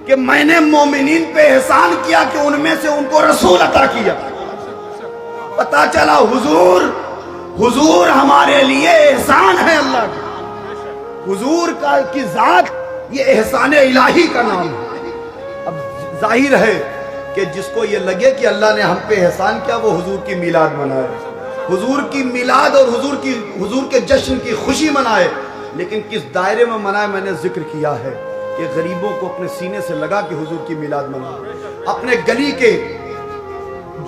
کہ میں نے مومنین پہ احسان کیا کہ ان میں سے ان کو رسول عطا کیا. پتا چلا حضور ہمارے لیے احسان ہے اللہ کا. حضور کی ذات یہ احسان الہی کا نام ہے. اب ظاہر ہے کہ جس کو یہ لگے کہ اللہ نے ہم پہ احسان کیا وہ حضور کی میلاد منائے, حضور کی میلاد اور حضور کے جشن کی خوشی منائے. لیکن کس دائرے میں منائے میں نے ذکر کیا ہے کہ غریبوں کو اپنے سینے سے لگا کہ حضور کی میلاد منائے. اپنے گلی کے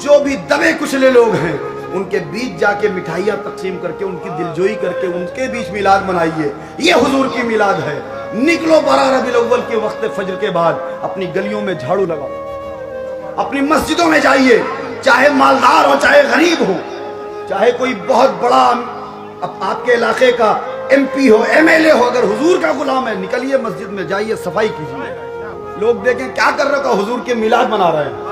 جو بھی دبے کچلے لوگ ہیں ان کے بیچ جا کے مٹھائیاں تقسیم کر کے ان کی دلجوئی کر کے ان کے بیچ میلاد منائیے. یہ حضور کی میلاد ہے. نکلو 12 ربیع الاول کے وقت فجر کے بعد اپنی گلیوں میں جھاڑو لگاؤ, اپنی مسجدوں میں جائیے, چاہے مالدار ہو چاہے غریب ہو, چاہے کوئی بہت بڑا آپ کے علاقے کا ایم پی ہو ایم ایل اے ہو, اگر حضور کا غلام ہے نکلیے مسجد میں جائیے صفائی کیجیے. لوگ دیکھیں کیا کر رہا ہے, حضور کے میلاد منا رہے ہیں.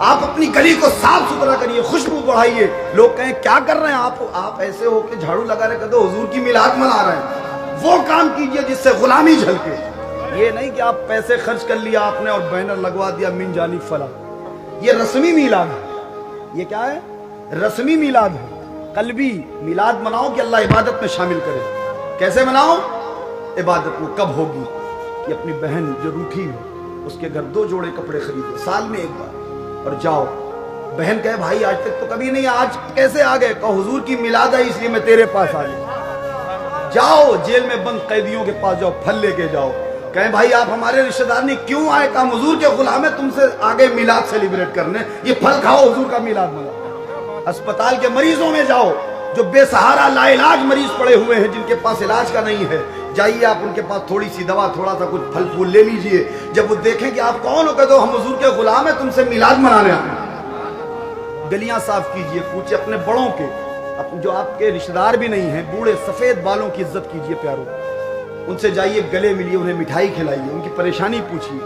آپ اپنی گلی کو صاف ستھرا کریے, خوشبو بڑھائیے. لوگ کہیں کیا کر رہے ہیں آپ ایسے ہو کے جھاڑو لگا رہے کہتے حضور کی میلاد منا رہے ہیں. وہ کام کیجئے جس سے غلامی جھلکے. یہ نہیں کہ آپ پیسے خرچ کر لیا آپ نے اور بینر لگوا دیا من جانب فلاں. یہ رسمی میلاد ہے. یہ کیا ہے؟ رسمی میلاد ہے. قلبی میلاد مناؤ کہ اللہ عبادت میں شامل کرے. کیسے مناؤ؟ عبادت میں. کب ہوگی؟ کہ اپنی بہن جو روٹھی ہو اس کے گھر 2 جوڑے کپڑے خریدو سال میں ایک بار اور جاؤ. بہن کہے بھائی آج تک تو کبھی نہیں, آج کیسے آ گئے؟ کہو حضور کی میلاد ہے اس لیے میں تیرے پاس آ گیا. جاؤ جیل میں بند قیدیوں کے پاس جاؤ, پھل لے کے جاؤ. کہیں بھائی آپ ہمارے رشتہ دار نہیں کیوں آئے؟ کہا حضور کے غلام ہیں, تم سے آگے میلاد سیلیبریٹ کرنے, یہ پھل کھاؤ حضور کا میلاد مناؤ. اسپتال کے مریضوں میں جاؤ جو بے سہارا لا علاج مریض پڑے ہوئے ہیں جن کے پاس علاج کا نہیں ہے, جائیے آپ ان کے پاس تھوڑی سی دوا تھوڑا سا کچھ پھل پھول لے لیجئے. جب وہ دیکھیں کہ آپ کون ہو کہتے ہو ہم حضور کے غلام ہیں تم سے میلاد منانے آئے. گلیاں صاف کیجئے, پوچھے اپنے بڑوں کے, جو آپ کے رشتہ دار بھی نہیں ہیں, بوڑھے سفید بالوں کی عزت کیجئے پیاروں. ان سے جائیے گلے ملیے, انہیں مٹھائی کھلائیے, ان کی پریشانی پوچھیے.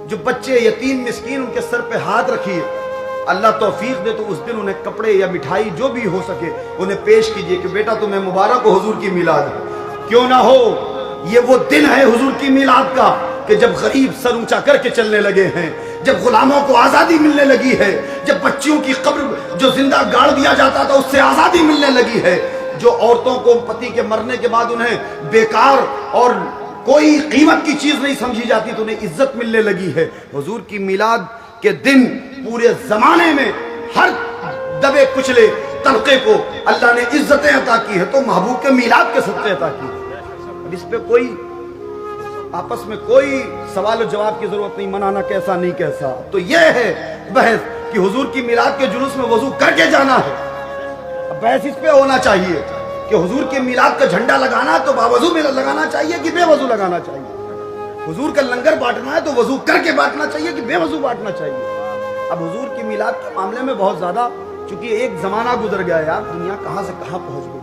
جو بچے یتیم مسکین ان کے سر پہ ہاتھ رکھیے. اللہ توفیق دے تو اس دن انہیں کپڑے یا مٹھائی جو بھی ہو سکے انہیں پیش کیجئے کہ بیٹا تمہیں مبارک ہو حضور کی میلاد ہے. کیوں نہ ہو یہ وہ دن ہے حضور کی میلاد کا کہ جب غریب سر اونچا کر کے چلنے لگے ہیں, جب غلاموں کو آزادی ملنے لگی ہے, جب بچیوں کی قبر جو زندہ گاڑ دیا جاتا تھا اس سے آزادی ملنے لگی ہے, جو عورتوں کو پتی کے مرنے کے بعد انہیں بیکار اور کوئی قیمت کی چیز نہیں سمجھی جاتی تو انہیں عزت ملنے لگی ہے. حضور کی میلاد کے دن پورے زمانے میں ہر دبے کچلے طبقے کو اللہ نے عزتیں عطا کی ہے, تو محبوب کے میلاد کے صدقے عطا کی. اب اس پہ کوئی آپس میں کوئی سوال و جواب کی ضرورت نہیں, منانا کیسا نہیں کیسا. تو یہ ہے بحث کہ حضور کی میلاد کے جلوس میں وضو کر کے جانا ہے. اب بحث اس پہ ہونا چاہیے کہ حضور کے میلاد کا جھنڈا لگانا ہے تو باوضو میں لگانا چاہیے کہ بے وضو لگانا چاہیے. حضور کا لنگر بانٹنا ہے تو وضو کر کے بانٹنا چاہیے کہ بے وضو بانٹنا چاہیے. اب حضور کی میلاد کے معاملے میں بہت زیادہ, چونکہ ایک زمانہ گزر گیا ہے یار, دنیا کہاں سے کہاں پہنچ گئی.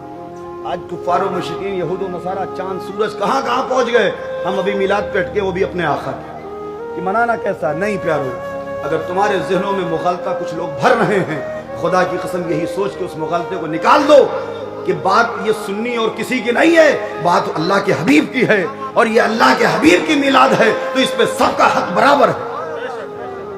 آج کفار و مشرکین یہود و نصارہ چاند سورج کہاں کہاں پہنچ گئے, ہم ابھی میلاد پہ اٹکے, وہ بھی اپنے آقا کہ منانا کیسا. نہیں پیارو, اگر تمہارے ذہنوں میں مغالطہ کچھ لوگ بھر رہے ہیں, خدا کی قسم یہی سوچ کے اس مغالطے کو نکال دو کہ بات یہ سنی اور کسی کی نہیں ہے, بات اللہ کے حبیب کی ہے, اور یہ اللہ کے حبیب کی میلاد ہے تو اس پہ سب کا حق برابر ہے.